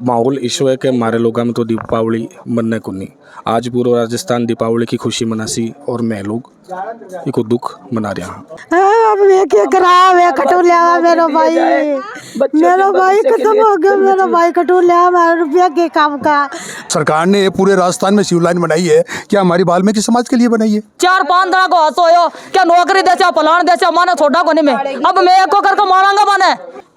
माहौल ईशो है कि हमारे लोगों में तो दीपावली मनने को नहीं। आज पूरा राजस्थान दीपावली की खुशी मनासी और मैं लोग इको दुख मना रहा हूँ। अब मैं क्या करा, मैं कटोर लिया मेरा भाई खत्म हो गया, मेरा भाई कटोर लिया मेरा रुपया के काम का। सरकार ने पूरे राजस्थान में सिविल लाइन बनाई है, क्या हमारी वाल्मीकि समाज के लिए बनाई है? 4-5 दिन को हंसो हो क्या नौकरी दे पलान दे माने छोड़ा को नहीं मैं अब मैं एको करके मारांगा माने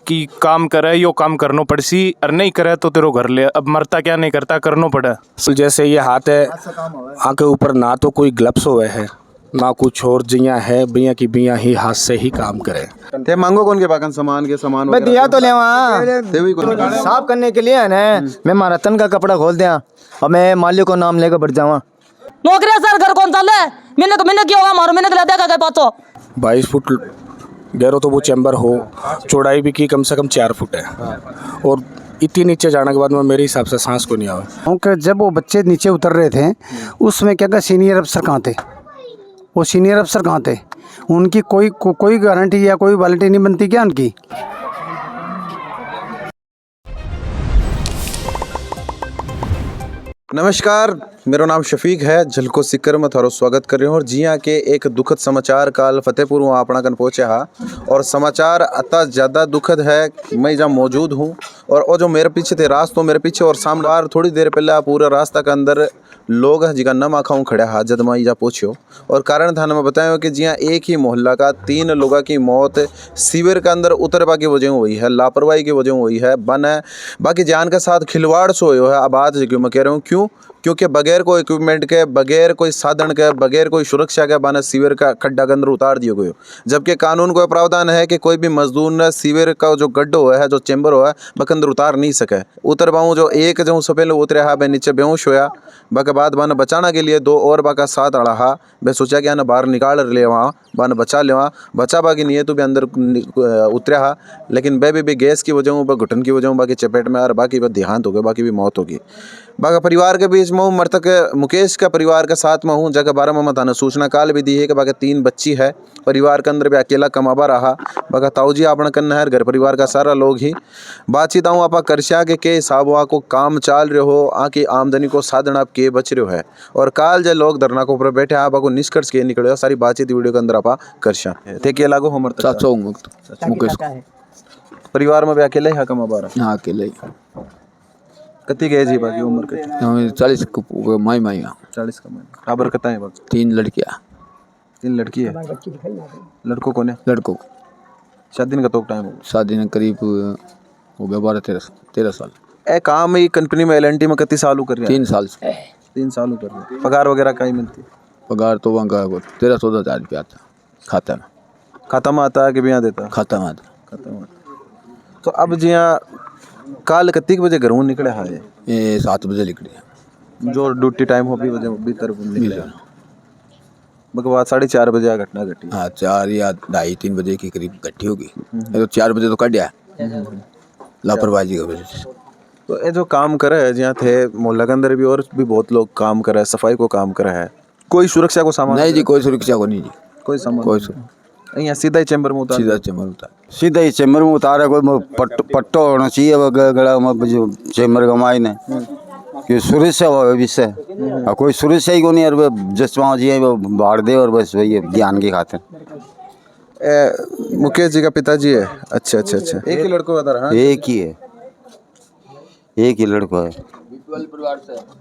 कि काम करे यो काम करनो पड़सी और नहीं करे तो तेरो घर ले। अब मरता क्या नहीं करता करनो पड़े। जैसे ये हाथ है आके ऊपर, ना तो कोई ग्लव्स हुए है ना कुछ और, जिया है बिया की बिया ही हाथ से ही काम करे। ते मांगो कौन के पाकन सामान के सामान मैं दिया तो ले वहाँ देवी कौन साफ करने के लिए है ना। मैं माराथन का कपड़ा खोल दिया और मैं मालिक को नाम लेकर बढ़ जावा। नौकरी सर घर कौन चल मैंने क्यों होगा मारो मैंने ले देखा गए पाचो 22 फुट गहरो तो वो चैम्बर हो, चौड़ाई भी की कम से कम 4 फुट है और इतनी नीचे जाने के बाद में मेरे हिसाब से सांस को नहीं आवे। क्योंकि जब वो बच्चे नीचे उतर रहे थे उसमें क्या था, सीनियर अफसर कहाँ थे? वो सीनियर अफसर कहाँ थे? उनकी कोई गारंटी या कोई वारंटी नहीं बनती क्या उनकी? नमस्कार, मेरा नाम शफीक है। झलको सिक्कर में थारो स्वागत कर रहे हूँ। और जिया के एक दुखद समाचार काल फतेहपुर वहाँ अपना कन पहुँचे हा और समाचार अता ज़्यादा दुखद है। मैं जहाँ मौजूद हूँ और वो जो मेरे पीछे थे रास्तों मेरे पीछे और सामने बार थोड़ी देर पहले पूरा रास्ता के अंदर लोग जिका नम आखाऊँ खड़े हा जद मैं जा पूछो और कारण थाने में बताया कि जिया एक ही मोहल्ला का 3 लोगों की मौत सीवर के अंदर उतरवा की वजह हुई है, लापरवाही की वजह हुई है, बन है बाकी जान के साथ खिलवाड़ सो है। अब आज क्यों मैं कह रहा हूँ, क्यों? क्योंकि बगैर कोई इक्विपमेंट के, बगैर कोई साधन के, बगैर कोई सुरक्षा के बना सीवर का खड्डा के अंदर उतार दिया गया। जबकि कानून को प्रावधान है कि कोई भी मजदूर ने सीवर का जो गड्ढो है, जो चैम्बर हो है, बक अंदर उतार नहीं सके। उतर पाऊँ जो एक जो सपेल उतरे हा बे नीचे बेहोश होया, बाके बाद बन बचाना के लिए 2 और बाका साथ अड़ा हा। बे सोचा कि ना बाहर निकाल ले वहाँ बन बचा ले वहाँ बचा बाकी नहीं है तो भी अंदर उतरे हा, लेकिन बे भी गैस की वजह घुटन की वजह बाकी चपेट में और बाकी देहांत हो गया, बाकी भी मौत होगी। बाका परिवार के बीच में मृतक मुकेश का परिवार के साथ में हूँ, जगह 12 में थाना सूचना काल भी दी है कि बाका 3 बच्ची है, परिवार के अंदर भी अकेला कमाबा रहा। बाका ताऊजी आपने करना है, घर परिवार का सारा लोग ही बातचीत आऊँ आप करशा के हिसाब को काम चाल रहे हो, आके आमदनी को साधन आप के बच रहे हो है और काल जो लोग धरना को ऊपर बैठे आप को निष्कर्ष के निकले हो। सारी बातचीत वीडियो के अंदर आप करशा थे के लागो हमर मुकेश परिवार में भी अकेले ही कमाबा रहा। हाँ अकेले ही। कति गए जी बाकी उम्र कति? 40 माई 40 का माई बराबर कता है बाकी? 3 लड़कियाँ 3 लड़की है। लड़कों को ने? लड़कों शादी का तो टाइम हो? शादी ने करीब हो गया 12-13 साल। ए काम ही कंपनी में LNT में कितनी साल कर रहे हैं? 3 साल से। 3 साल कर रहे हैं। पगार वगैरह कहीं मिलती? पगार तो वहाँ का 13-14 हज़ार रुपया आता खाता में। खाता में आता है कि बिना देता? खाता में आता। खाता में। तो अब जिया काल कितने बजे घरों निकले हा? ये 7 बजे निकले जो ड्यूटी टाइम हो भी वजह भीतर निकले बकवास 4:30 बजे घटना घटी। हाँ 4 या 2:30-3 बजे के करीब घटी होगी। तो 4 बजे तो कट गया लापरवाही की वजह से। तो ये जो काम करे है जहाँ थे मोहल्ला के अंदर भी और भी बहुत लोग काम करे है, सफाई को काम करे है, कोई सुरक्षा को सामान नहीं जी, कोई सुरक्षा को नहीं जी, कोई सामान कोई यहाँ सीधा ही चैम्बर में उतार? सीधा चैम्बर उतार, सीधा ही चैम्बर में उतारा। कोई पट्टो होना चाहिए गला में जो चैम्बर का मायने कि सुरक्षा हो विषय और कोई सुरक्षा ही को नहीं। और जसवा जी बाढ़ दे और बस वही ज्ञान की खातिर। मुकेश जी का पिताजी है? अच्छा अच्छा अच्छा, एक ही लड़को बता रहा? एक ही है, एक ही लड़का है।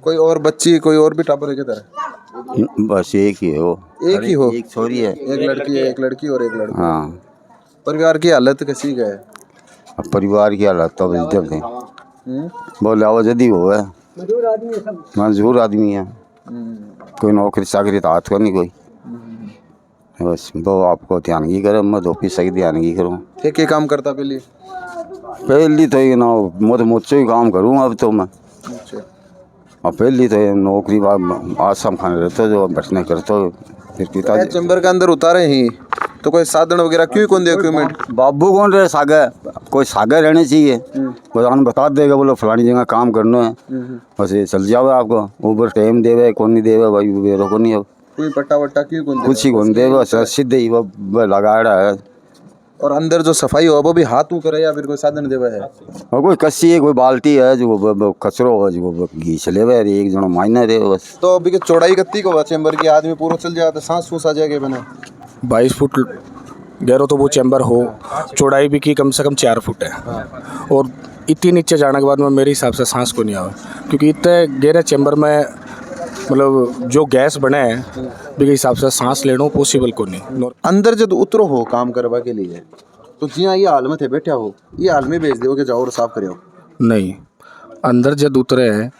कोई और बच्ची कोई और भी टापर है किधर? बस एक ही है वो। एक ही हो? एक छोरी है, एक लड़की है, एक लड़की और एक लड़का। हाँ। परिवार की हालत कैसी है? अब परिवार की हालत तो जब बोले आवाज यदि हो है, मजबूर आदमी है, कोई नौकरी चाकरी तो हाथ को नहीं कोई। बस वो आपको ध्यान की करे, मैं ऑफिस से ध्यान की करूँ। क्या काम करता पहले? पहली तो ये ना मुझसे ही काम करूँ अब तो मैं। और पहली तो नौकरी आसाम खाने रहते जो बैठने करते फिर पिताजी चैम्बर के अंदर उतारे ही तो कोई साधन वगैरह क्यों कौन दे इक्विपमेंट? बाबू कौन रहे सागर, कोई सागर रहने चाहिए, बजान बता देगा बोलो फलानी जगह काम करना है, बस ये चल जाओ। आपको ऊपर टाइम देवे कौन नहीं देवे भाई बेरो को नहीं, अब कोई पट्टा वट्टा क्यों कौन कुछ ही कौन देवे, सीधे ही वो लगाड़ा है। और अंदर जो सफाई हो वो भी हाथ करे या फिर कोई साधन देवा है? और कोई कस्सी है, कोई बाल्टी है जो कचरो है जो घींच ले एक जनो मायना दे बस। तो अभी के चौड़ाई कितनी को चैम्बर की आदमी पूरा चल जाता सांस फूस आ जाएगा बना? 22 फुट गहरा तो वो चैम्बर हो, चौड़ाई भी की कम से कम 4 फुट है। और इतनी नीचे जाने के बाद में मेरे हिसाब से सांस को नहीं आवे, क्योंकि इतने गहरे चैम्बर में मतलब जो गैस बने हैं भी के हिसाब से सांस लेना पॉसिबल को नहीं। अंदर जब उतरो हो काम करवा के लिए तो जिया ये हाल में थे बैठा हो, ये हाल में भेज दो कि जाओ और साफ करो? नहीं, अंदर जब उतरे हैं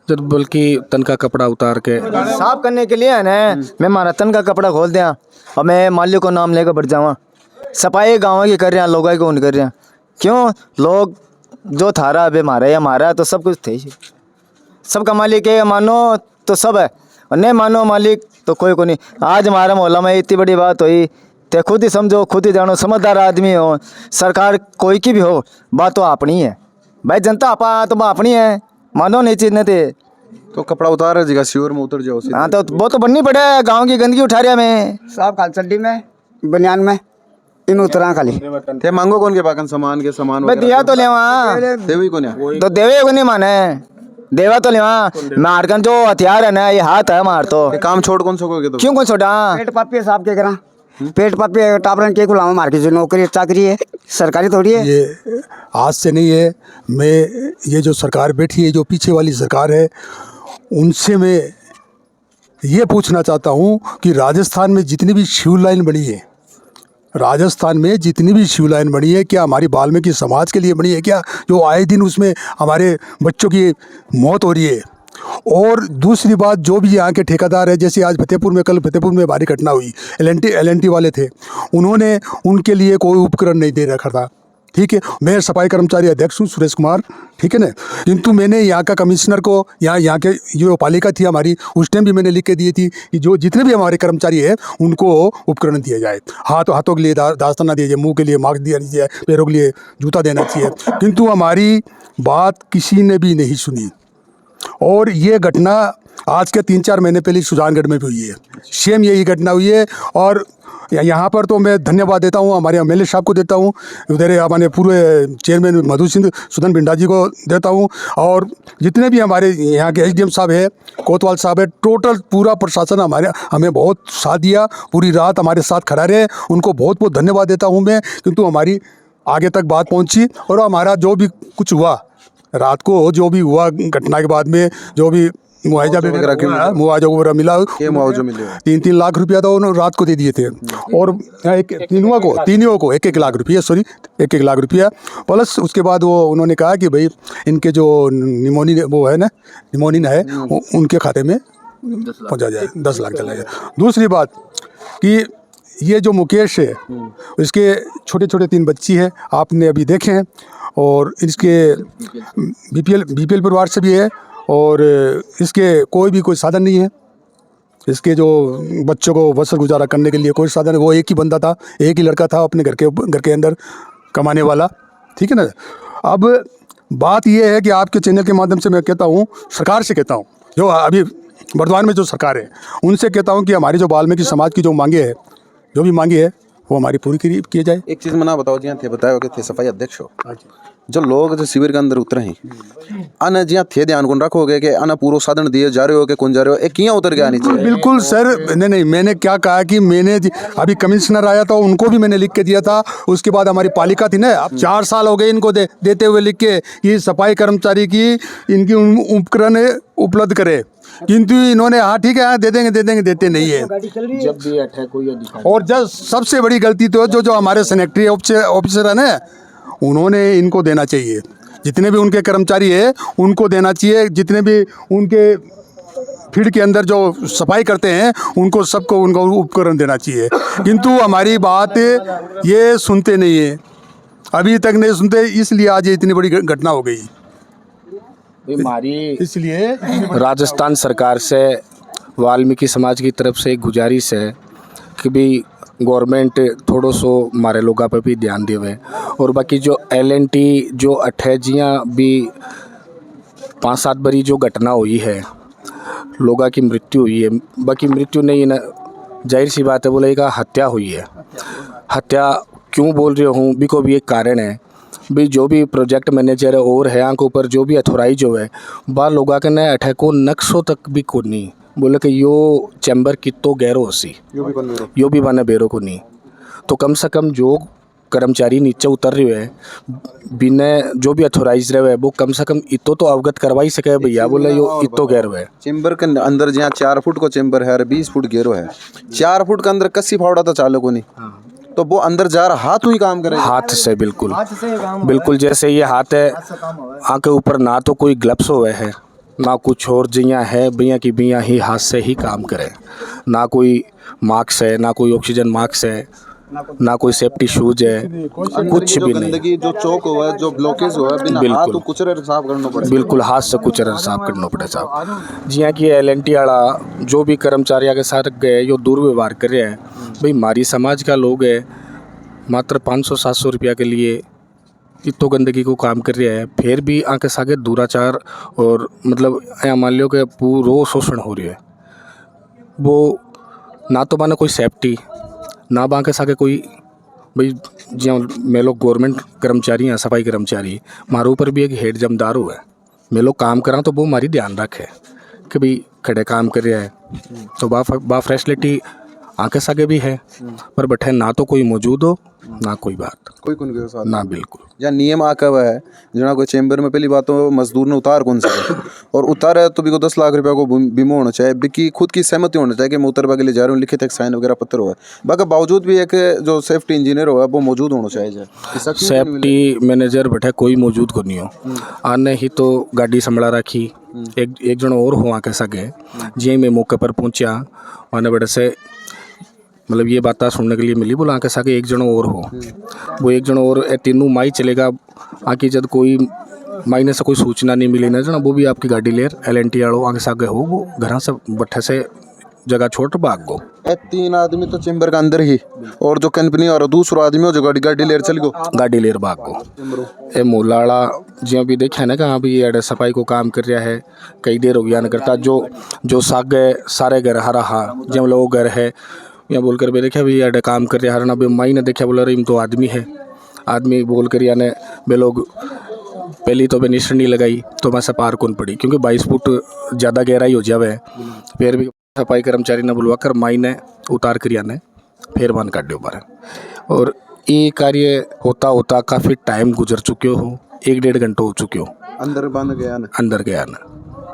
जब बल्कि तन का कपड़ा उतार के साफ करने के लिए है ना, मैं मारा तन का कपड़ा खोल दिया और मैं मालिक को नाम लेकर बढ़ जावा। सफाई गाँव की कर रहे हैं, लोगों को नहीं कर रहे हैं। क्यों? लोग जो थारा अभी मारा या मारा तो सब कुछ थे ही। सबका मालिक है, मानो तो सब है और नहीं मानो मालिक तो कोई को नहीं। आज हमारा मोहल्ला में इतनी बड़ी बात हुई, ते खुद ही समझो, खुद ही जानो, समझदार आदमी हो, सरकार कोई की भी हो, बात तो अपनी है भाई। जनता आपा तो अपनी है, मानो नहीं चीज नहीं थे तो कपड़ा उतार जगह शिवर में उतर जाओ। हाँ तो वो तो बननी पड़े, गाँव की गंदगी उठा रहा मैं साहब खाल चड्डी में बनियान में इन उतरा खाली थे। मांगो कौन के पाकन सामान के सामान मैं दिया तो लेवा देवी को नहीं तो देवे को नहीं माने, देवा तो लेवा मारकन जो हथियार है ना ये हाथ है मार तो काम छोड़ कौन सो तो क्यों कौन छोड़ा? पेट पापी साहब के करा पेट पापी टापरन के गुलाम मार के जो नौकरी चाकरी है सरकारी थोड़ी है। ये आज से नहीं है, मैं ये जो सरकार बैठी है, जो पीछे वाली सरकार है, उनसे मैं ये पूछना चाहता हूँ कि राजस्थान में जितनी भी शिव लाइन बनी है, राजस्थान में जितनी भी शिव लाइन बनी है, क्या हमारी वाल्मीकि समाज के लिए बनी है क्या? जो आए दिन उसमें हमारे बच्चों की मौत हो रही है। और दूसरी बात, जो भी यहाँ के ठेकेदार है, जैसे आज फतेहपुर में, कल फतेहपुर में भारी घटना हुई, एल&टी वाले थे, उन्होंने उनके लिए कोई उपकरण नहीं दे रखा था। ठीक है, मैं सफाई कर्मचारी अध्यक्ष हूँ सुरेश कुमार, ठीक है ना, किंतु मैंने यहाँ का कमिश्नर को, यहाँ के जो पालिका थी हमारी, उस टाइम भी मैंने लिख के दी थी कि जो जितने भी हमारे कर्मचारी हैं उनको उपकरण दिया जाए। हाथों के लिए दास्ताना दिया जाए, मुंह के लिए मास्क दिया जाए, पैरों के लिए जूता देना चाहिए, किंतु हमारी बात किसी ने भी नहीं सुनी। और ये घटना आज के 3-4 महीने पहले सुजानगढ़ में भी हुई है, सेम यही घटना हुई है। और यहाँ पर तो मैं धन्यवाद देता हूँ हमारे एमएलए साहब को देता हूँ, उधर हमारे पूरे चेयरमैन मधुसूदन बिंडा जी को देता हूँ, और जितने भी हमारे यहाँ के एसडीएम साहब है, कोतवाल साहब है, टोटल पूरा प्रशासन हमें बहुत साथ दिया, पूरी रात हमारे साथ खड़ा रहे, उनको बहुत बहुत धन्यवाद देता हूँ मैं। किंतु हमारी आगे तक बात पहुँची और हमारा जो भी कुछ हुआ रात को, जो भी हुआ घटना के बाद में, जो भी मुआवजा वगैरह मिला, 3-3 लाख रुपया तो उन्होंने रात को दे दिए थे। और तीनों को 1-1 लाख रुपया, 1-1 लाख रुपया प्लस उसके बाद वो उन्होंने कहा कि भाई इनके जो निमोनिन है उनके खाते में पहुँचा जाए, 10 लाख चला जाए। दूसरी बात कि ये जो मुकेश है, इसके छोटे छोटे 3 बच्ची है, आपने अभी देखे हैं, और इसके बीपीएल परिवार से भी है, और इसके कोई साधन नहीं है, इसके जो बच्चों को बसर गुजारा करने के लिए कोई साधन, वो एक ही बंदा था, एक ही लड़का था अपने घर के अंदर कमाने वाला, ठीक है ना। अब बात ये है कि आपके चैनल के माध्यम से मैं कहता हूँ, सरकार से कहता हूँ, जो अभी वर्तमान में जो सरकार है उनसे कहता हूँ कि हमारी जो वाल्मीकि समाज की जो मांगे है, जो भी मांगे है वो हमारी पूरी किए जाए। एक चीज़ मना बताओ, जी थे बताओ कि थे सफाई अध्यक्ष हो, जो लोग जो शिविर के अंदर उतरे हैं अन जिया थे ध्यान कौन रखोगे कि अन पूरा साधन दिए जा रहे हो कि कौन जा रहे हो, एक किया उतर गया नीचे? बिल्कुल सर, नहीं, मैंने क्या कहा कि मैंने अभी कमिश्नर आया था, उनको भी मैंने लिख के दिया था। उसके बाद हमारी पालिका थी ना, अब 4 साल हो गए इनको देते हुए लिख के, ये सफाई कर्मचारी की इनकी उपकरण उपलब्ध करे, किंतु इन्होंने हाँ ठीक है हाँ दे देंगे देते नहीं है। जब भी अटैक कोई अधिकारी, और जब सबसे बड़ी गलती तो जो हमारे सैनिटरी ऑफिसर है ना, उन्होंने इनको देना चाहिए, जितने भी उनके कर्मचारी है उनको देना चाहिए, जितने भी उनके फील्ड के अंदर जो सफाई करते हैं उनको सबको उनको उपकरण देना चाहिए, किंतु हमारी बात ये सुनते नहीं है, अभी तक नहीं सुनते, इसलिए आज ये इतनी बड़ी घटना हो गई। हमारी इसलिए राजस्थान सरकार से वाल्मीकि समाज की तरफ से एक गुजारिश है कि भी गवर्नमेंट थोड़ो सो हमारे लोगों पर भी ध्यान देवे, और बाकी जो एल&टी जो अठैजियाँ भी 5-7 बरी जो घटना हुई है, लोगों की मृत्यु हुई है, बाकी मृत्यु नहीं ना, जाहिर सी बात है, बोलेगा हत्या हुई है, हत्या क्यों बोल रही हूँ भी को भी एक कारण है भी जो भी प्रोजेक्ट मैनेजर है और है आंख ऊपर जो भी अथोराइज हो है बार लोग के न अठे को नक्शों तक भी को नहीं बोले कि यो चैम्बर कितो गहरो होसी यो भी बने बेरो को नहीं। तो कम से कम जो कर्मचारी नीचे उतर रहे हैं बिना जो भी अथोराइज रहे वो कम से कम इतो तो अवगत करवा ही सके भैया बोले यो इतो गहरो है। चेम्बर के अंदर जहाँ 4 फुट को चेम्बर है और 20 फुट गहरो है, 4 फुट के अंदर कस्सी फावड़ा तो चालक को नहीं, तो वो अंदर जा रहा हाथ ही काम करे हाथ से बिल्कुल बिल्कुल जैसे ये हाथ है आँख के ऊपर ना तो कोई ग्लव्स हुए है ना कुछ और जिया है भैया की भैया ही हाथ से ही काम करे, ना कोई मास्क है ना कोई ऑक्सीजन मास्क है ना कोई सेफ्टी शूज है कुछ भी नहीं। गंदगी जो चौक हुआ जो ब्लॉकेज हुआ बिना हाथ तो कुचरे साफ करना पड़े बिल्कुल हाथ से कुचर साफ करना पड़े साहब। जिया कि LNT वाला जो भी कर्मचारियों के साथ गए यो दुर्व्यवहार कर रहे हैं भाई हमारी समाज का लोग है मात्र 500-700 रुपया के लिए इतो गंदगी को काम कर रहा है फिर भी आके सागे दुराचार और मतलब यहाँ मान लो कि पूरा शोषण हो रहा है। वो ना तो माने कोई सेफ्टी ना बाके सागे कोई भाई जो मैं लोग गवर्नमेंट कर्मचारी हैं सफाई कर्मचारी मारे ऊपर भी एक हेड जमदार हुआ है मैं लोग काम करा तो वो हमारी ध्यान रखे कि भाई खड़े काम कर रहा है तो बा फैसिलिटी आके सागे भी है पर बैठे ना तो कोई मौजूद हो ना कोई बात कोई कौन के साथ ना बिल्कुल या नियम आका हुआ है जना कोई चेम्बर में पहली बात तो मजदूर ने उतार कौन सा और उतारे तो भी को 10 लाख रुपया को बीमा होना चाहिए बिकी खुद की सहमति होना चाहिए कि मैं उतरवा के लिए जा रहा हूँ लिखित एक साइन वगैरह पत्र हुआ बाकी बावजूद भी एक जो सेफ्टी इंजीनियर हुआ वो मौजूद होना चाहिए। सेफ्टी मैनेजर बैठे कोई मौजूद को नहीं हो आने ही तो गाड़ी संभला रखी एक जन और हो आके सके जी मैं मौके पर पहुंचा आने बड़े से मतलब ये बात सुनने के लिए मिली बोला आके साके एक जन और हो वो एक जन और तीनों माई चलेगा आके जब कोई मायने से कोई सूचना नहीं मिली ना जना वो भी आपकी गाड़ी लेर LNT वालों आगे सागे हो वो घर से बट्ठे से जगह छोड़ भाग गो 3 आदमी तो चेम्बर के अंदर ही और जो कंपनी और दूसरा आदमी हो जो गाड़ी लेर चल गो गाड़ी लेर भाग गो ए मोलाड़ा जिया भी देखा ना कहाँ भी ये सफाई को काम कर रहा है कई देर हो गया न करता जो सागे सारे घर हरा हा जब लोग घर है या बोलकर भी देखा भी यार काम कर रहा है ना भी माई ने देखा बोला रही तो आदमी है आदमी बोल कर यानी वे लोग पहली तो मैं निशानी लगाई तो मैं से पार कौन पड़ी क्योंकि 22 फुट ज़्यादा गहराई हो जावे फिर भी सफाई कर्मचारी ने बुलवा कर माई ने उतार कर यानी फिर बंद कर दिया ऊपर और ये कार्य होता होता काफ़ी टाइम गुजर चुके हो 1-1.5 घंटे हो चुके हो अंदर बंद गया ना अंदर गया ना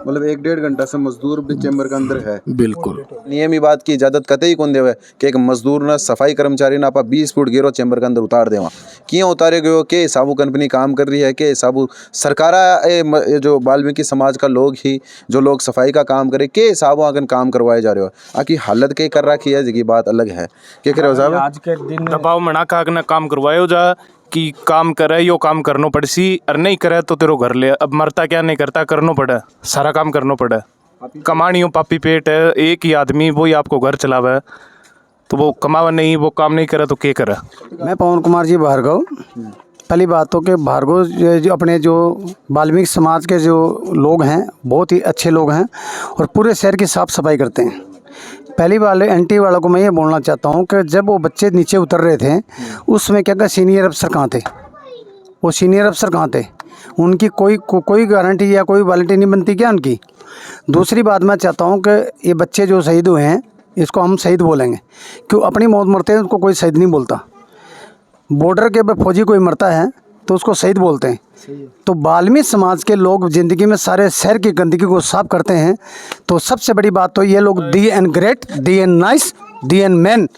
मतलब 1-1.5 घंटा से मजदूर भी चेम्बर के अंदर है बिल्कुल नियम ही बात की इजाजत कतई कौन देवे कि एक मजदूर ने सफाई कर्मचारी ने आप 20 फुट गिरो चेम्बर के अंदर उतार देवा क्यों उतारे गयो के हिसाबू कंपनी काम कर रही है के हिसाबू सरकारा ये जो वाल्मीकि समाज का लोग ही जो लोग सफाई का काम करे के हिसाबू आकर काम करवाए जा रहे हो आखिर हालत के कर रखी है जिसकी बात अलग है क्या कह रहे हो साहब आज के दिन दबाव मना का काम करवायो जा कि काम करे यो काम करनो पड़सी और नहीं करे तो तेरो घर ले अब मरता क्या नहीं करता करनो पड़े सारा काम करनो पड़े कमानियों पापी पेट है एक ही आदमी वो ही आपको घर चलावे तो वो कमावा नहीं वो काम नहीं करे तो क्या करे। मैं पवन कुमार जी भार्गव। पहली बात तो कि भार्गव जो अपने जो वाल्मीकि समाज के जो लोग हैं बहुत ही अच्छे लोग हैं और पूरे शहर की साफ़ सफाई करते हैं। पहली बार LNT वालों को मैं ये बोलना चाहता हूँ कि जब वो बच्चे नीचे उतर रहे थे उसमें क्या सीनियर अफसर कहाँ थे, वो सीनियर अफसर कहाँ थे, उनकी कोई गारंटी या कोई वारंटी नहीं बनती क्या उनकी। दूसरी बात मैं चाहता हूँ कि ये बच्चे जो शहीद हुए हैं इसको हम शहीद बोलेंगे क्यों अपनी मौत मरते हैं उसको कोई शहीद नहीं बोलता। बॉर्डर के पे फौजी कोई मरता है तो उसको शहीद बोलते हैं। तो वाल्मीकि समाज के लोग ज़िंदगी में सारे शहर की गंदगी को साफ करते हैं। तो सबसे बड़ी बात तो ये लोग दी एन ग्रेट, दी एन नाइस, दी एन मैन,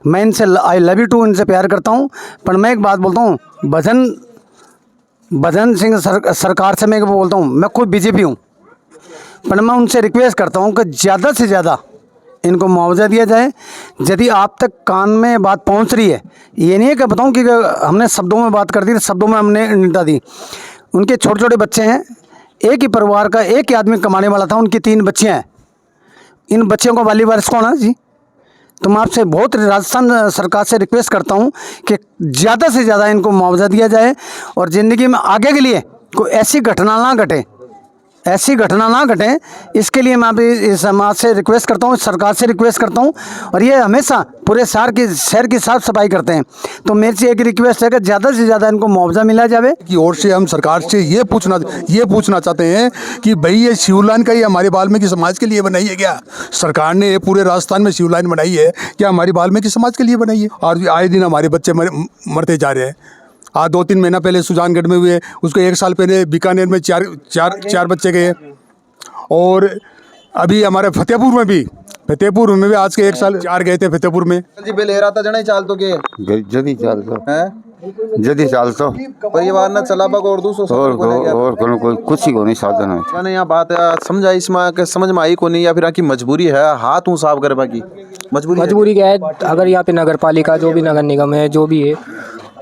मैं इनसे आई लव यू टू इनसे प्यार करता हूँ। पर मैं एक बात बोलता हूँ भजन सिंह सरकार से मैं एक बोलता हूँ, मैं खुद BJP हूँ पर मैं उनसे रिक्वेस्ट करता हूँ कि ज़्यादा से ज़्यादा इनको मुआवजा दिया जाए। यदि आप तक कान में बात पहुंच रही है, ये नहीं है कि बताऊं कि हमने शब्दों में बात कर दी, शब्दों में हमने निंदा दी। उनके छोटे छोटे बच्चे हैं, एक ही परिवार का एक ही आदमी कमाने वाला था, उनकी 3 बच्चियां हैं। इन बच्चियों का वाली वारिस कौन है जी? तो मैं आपसे बहुत राजस्थान सरकार से रिक्वेस्ट करता हूँ कि ज़्यादा से ज़्यादा इनको मुआवजा दिया जाए और ज़िंदगी में आगे के लिए कोई ऐसी घटना ना घटे ऐसी घटना ना घटे, इसके लिए मैं अभी इस समाज से रिक्वेस्ट करता हूँ, सरकार से रिक्वेस्ट करता हूँ। और ये हमेशा पूरे शहर की साफ सफाई करते हैं, तो मेरे से एक रिक्वेस्ट है कि ज़्यादा से ज़्यादा इनको मुआवजा मिला जाए। की ओर से हम सरकार से ये पूछना चाहते हैं कि भाई ये शिव लाइन का ही हमारे वाल्मीकि समाज के लिए बनाई है क्या? सरकार ने ये पूरे राजस्थान में शिव लाइन बनाई है क्या हमारी वाल्मीकि समाज के लिए बनाई है? और आए दिन हमारे बच्चे मरते जा रहे हैं। आज 2-3 महीना पहले सुजानगढ़ में हुए, उसको 1 साल पहले बीकानेर में चार बच्चे गए, और अभी हमारे फतेहपुर में भी आज के 1 साल 4 गए थे फतेहपुर में। जी बे ले रहा था जने चाल तो के जदी चाल तो हैं जदी चाल तो परिवार ना चला बग और दूसरो और कोई कुछ ही को नहीं साधन है। मैंने यहाँ बात है समझा इसमें कि समझ में आई को नहीं, या फिर की मजबूरी है हाथ ऊँ साफ करे बाकी मजबूरी क्या है? अगर यहाँ पे नगर पालिका जो भी नगर निगम है जो भी है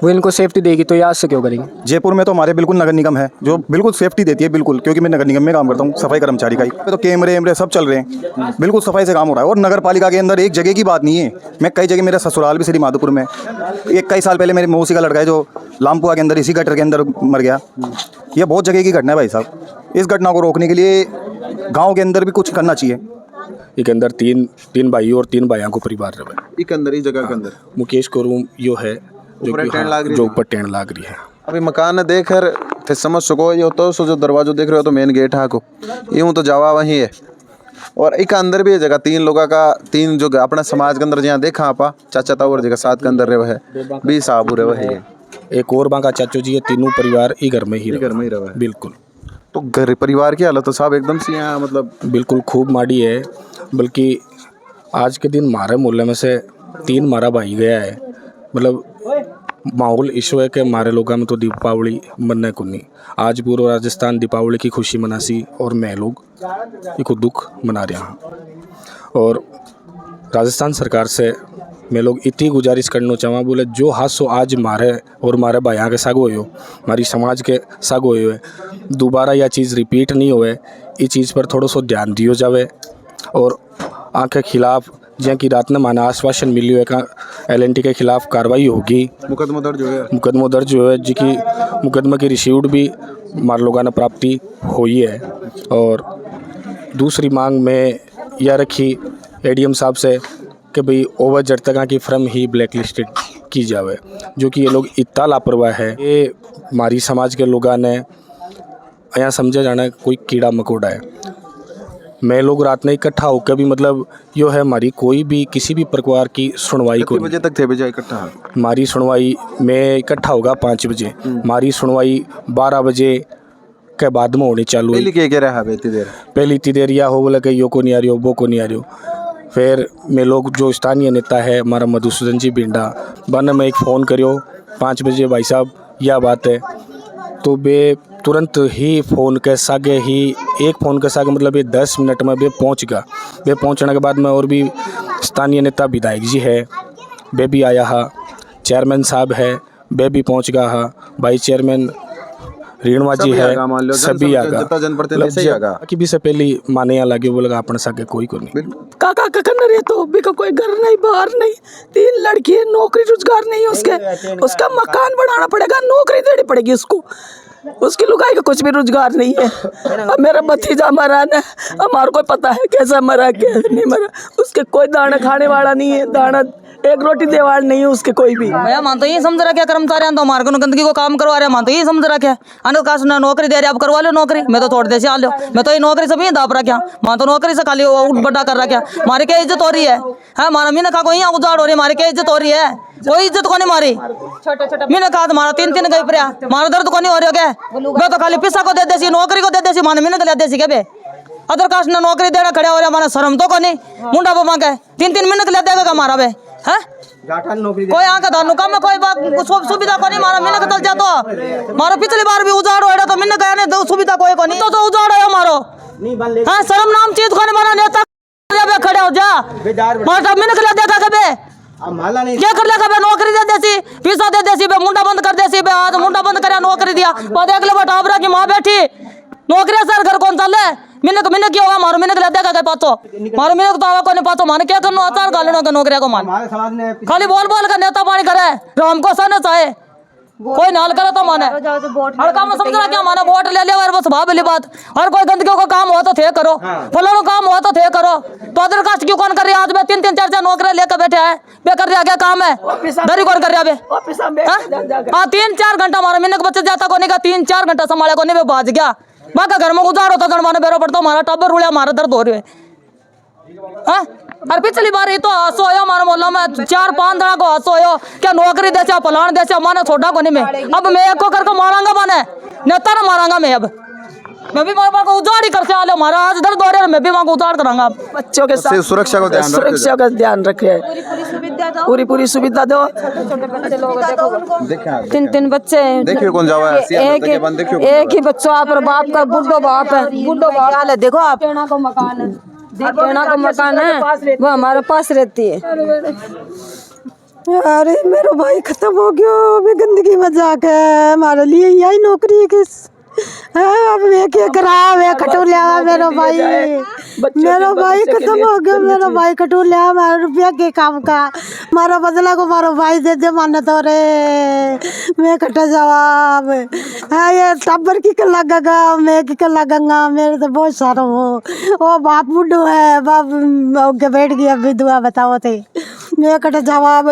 वो इनको सेफ्टी देगी तो यहाँ से क्यों करेंगे? जयपुर में तो हमारे बिल्कुल नगर निगम है जो बिल्कुल सेफ्टी देती है बिल्कुल, क्योंकि मैं नगर निगम में काम करता हूँ सफाई कर्मचारी का ही, तो कैमरे सब चल रहे हैं, बिल्कुल सफाई से काम हो रहा है। और नगर पालिका के अंदर एक जगह की बात नहीं है, मैं कई जगह, मेरा ससुराल भी श्री माधोपुर में, कई साल पहले मेरे मौसी का लड़का है जो लामपुआ के अंदर इसी गटर के अंदर मर गया। ये बहुत जगह की घटना है भाई साहब। इस घटना को रोकने के लिए गाँव के अंदर भी कुछ करना चाहिए। एक अंदर तीन भाई और 3 भाइयों को परिवार रहे, एक अंदर ही जगह के अंदर मुकेश को रूम यो है जो ऊपर टेन लाग रही है। अभी मकान देख कर थे समझ सको, ये तो सो जो दरवाजो देख रहे हो तो मेन गेट है को यूँ तो जावा वही है, और एक अंदर भी है जगह 3 लोगों का, 3 जो अपना समाज के अंदर जहाँ देखा आपा चाचा ताऊ जगह 7 के अंदर रहे है 20 साहब रहे है, एक और बांका चाचू जी है, तीनों परिवार ही घर में ही रहे बिल्कुल। तो घर परिवार की हालत तो साहब एकदम से यहाँ मतलब बिल्कुल खूब माड़ी है, बल्कि आज के दिन हमारे मोहल्ले में से 3 मारा भाई गया है। मतलब माहौल इशू है कि हमारे लोगों में तो दीपावली मनने को नहीं, आज पूरा राजस्थान दीपावली की खुशी मनासी और मैं लोग इसको दुख मना रहे हैं। और राजस्थान सरकार से मैं लोग इतनी गुजारिश करना चाहूँ, बोले जो हादसों आज मारे और हमारे भाइयों के साग हुए हो, हमारी समाज के साग हुए हुए, दोबारा यह चीज़ रिपीट नहीं हुए, इस चीज़ पर थोड़ा सा ध्यान दियो जावे। और आँख के खिलाफ जहाँ की रात ने माना आश्वासन मिली है का LNT के खिलाफ कार्रवाई होगी, मुकदमा दर्ज हुआ है जी की मुकदमा की रिसीव्ड भी हमारे लोगों ने प्राप्ति हुई है। और दूसरी मांग में यह रखी ADM साहब से कि भाई ओवर जड़तगा की फर्म ही ब्लैक लिस्टेड की जावे, जो कि ये लोग इतना लापरवाह है। ये हमारी समाज के लोगों ने यहाँ समझा जाना कोई कीड़ा मकोड़ा है। मैं लोग रात में इकट्ठा होकर भी मतलब यो है हमारी कोई भी किसी भी प्रकार की सुनवाई को बजे तक थे बजे इकट्ठा, हमारी सुनवाई में इकट्ठा होगा 5 बजे, हमारी सुनवाई 12 बजे के बाद में होनी चालू है। पहली इतनी देर या हो बोले कि यो को नहीं आ रही हो, वो को नहीं आ रही हो। फिर मैं लोग जो स्थानीय नेता है हमारा मधुसूदन जी बिंडा बन में एक फ़ोन करियो 5 बजे भाई साहब यह बात है, तो बे तुरंत ही फ़ोन के सागे ही एक फ़ोन के सागे मतलब ये 10 मिनट में बे पहुँच गया। बे पहुँचने के बाद में और भी स्थानीय नेता विधायक जी है बे भी आया हा, चेयरमैन साहब है बे भी पहुँच गया हा, वाइस चेयरमैन रेणुआ जी है, सभी आगा कि भी से पहली माने यहाँ लगे वो लगा अपने सागे कोई को नहीं। काका ककन रहे तो भी का कोई घर नहीं बाहर नहीं, 3 लड़की है, नौकरी रोजगार नहीं है उसका मकान बनाना पड़ेगा, नौकरी देनी पड़ेगी उसकी लुगाई का कुछ भी रोजगार नहीं है। अब मेरा भतीजा मरा ना, हमारे को पता है कैसा मरा कैसे नहीं मरा, उसके कोई दाना खाने वाला नहीं है, दाना एक रोटी देवाड़ नहीं है उसके कोई भी। भैया मान तो ये समझ रहा क्या कर्मचारी तो हमारे को गंदगी को काम करवा रहे हैं, मान तो ये समझ रहा क्या अनंत काश ना नौकरी दे रहे, अब करवा लो नौकरी, मैं तो थोड़े देर से आ लो, मैं तो ये नौकरी से भी दाप रहा क्या, मान तो नौकरी से खाली उठ बड्डा कर रहा क्या, हमारी क्या इज्जत हो रही है? हमारा मीना खा को यहाँ उजाड़ हो रही है, हमारी क्या इज्जत हो रही है? कोई इज्जत को नहीं मारी, मीना कहा तुम्हारा 3 गई पर हमारा दर्द को नहीं हो रही हो क्या? मैं तो खाली पिसा को दे देसी, नौकरी को दे देसी, माने मीना ले देसी क्या बे अदर काश ना नौकरी देना खड़ा हो रहा, हमारा शर्म तो को नहीं मुंडा बमा के 3 मिनट ले देगा हमारा बे है कोई आके धानु काम में कोई बात सुविधा को नहीं, मारा मिनट तल जातो मारो पिछली बार भी उजाड़ होड़ा तो मिनट गया नहीं सुविधा कोई को नहीं, तो उजाड़ है मारो हां शर्म नाम चीज को नहीं, मारा नेता खड़े हो जा मारा मिनट ले देगा कबे क्या कर लेगा बे, नौकरी दे देसी, पैसा दे देसी बे, मुंडा बंद कर देसी बे, आज मुंडा बंद करया नौकरी दिया बाद अगले बार टाबरा की मां बैठी नौकरी सर घर कौन चल मिनक क्यों होगा मारो मिनक ले देगा के पातो मारो मिनक तो आवा कोने पातो माने क्या करनो आचार गालनो के नौकरिया को मान खाली बोल बोल का नेता पानी करे राम को सन चाहे कोई नाल करे तो माने और काम समझना क्या माना वोट ले ले और बस भाव वाली बात और कोई गंदगी का काम हुआ तो थे करो फलानो काम हुआ तो थे करो तो अदर कास्ट क्यों कौन कर रही है आज में 3-3 4-4 नौकरी लेकर बैठे हैं बेकर दिया क्या काम है दरी कौन कर रहा है हाँ 3-4 घंटा हमारा मिनट बच्चे जाता को नहीं का 3-4 घंटा संभाले को नहीं वे बाज गया बाका घर में गुजार होता था माने बेरो पड़ता हमारा टब्बर रुड़िया हमारा दर्द हो रही है और पिछली बार ये तो हादसा होया हमारे मोहल्ला में 4-5 दिन को हादसा होया क्या नौकरी देचा फलान देचा माने छोड़ा को नहीं मैं अब मैं एक को करके मारांगा माने नेता ना मारांगा मैं भी वहाँ को उजाड़ ही करके आ लो हमारा आज दर्द हो रहा है मैं भी वहाँ को उजाड़ करांगा बच्चों के साथ सुरक्षा का ध्यान रखे पूरी सुविधा दो 3 बच्चे हैं देखिए कौन जावा एक ही बच्चा आप और बाप का बुढ़ो बाप है देखो आप को मकान है टेना का मकान है वो हमारे पास रहती है। अरे मेरा भाई खत्म हो गया अभी गंदगी में जाके हमारे लिए यही नौकरी किस अब मैं क्या करा मैं खटो लिया मेरा भाई खत्म हो गया मेरा भाई खटो लिया हमारा रुपया के काम का मारा बदला को मारो भाई दे दे माने तो रे मैं खटा जवाब हाँ ये टब्बर की कर लगेगा मैं की कर लगेगा मेरे तो बहुत सारा हो ओ बाप बुढ़ो है बाप के बैठ गया अभी दुआ बताओ थे मैं खटा जवाब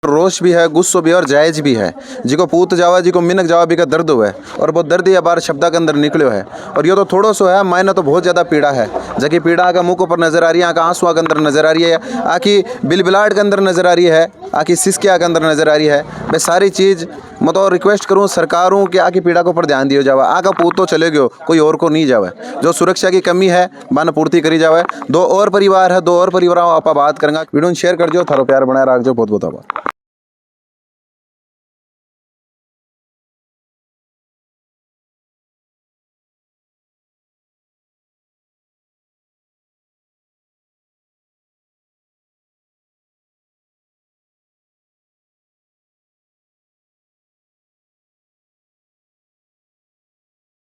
रोष भी है गुस्सो भी है और जायज भी है जिको पूत जावा जिको मिनक जावा भी का दर्द हुआ है और वो दर्द ये बार शब्दा के अंदर निकलो है और ये तो थोड़ा सो है मायने तो बहुत ज़्यादा पीड़ा है जबकि पीड़ा आका मुँह के ऊपर नजर आ रही है आका आंसुआ के अंदर नजर आ रही है आकी बिलबिलाट के अंदर नजर आ रही है आकी सिसकिया के अंदर नजर आ रही है मैं सारी चीज़ मैं तो रिक्वेस्ट करूँ सरकारों कि आकी पीड़ा के ऊपर ध्यान दिया जावा आका पूत तो चले गयो कोई और को नहीं जावे जो सुरक्षा की कमी है बान पूर्ति करी जावे 2 और परिवार है 2 और परिवारों आप बात करेंगे वीडियो शेयर कर जो थारो प्यार बनाए रख जो बहुत बहुत आभार।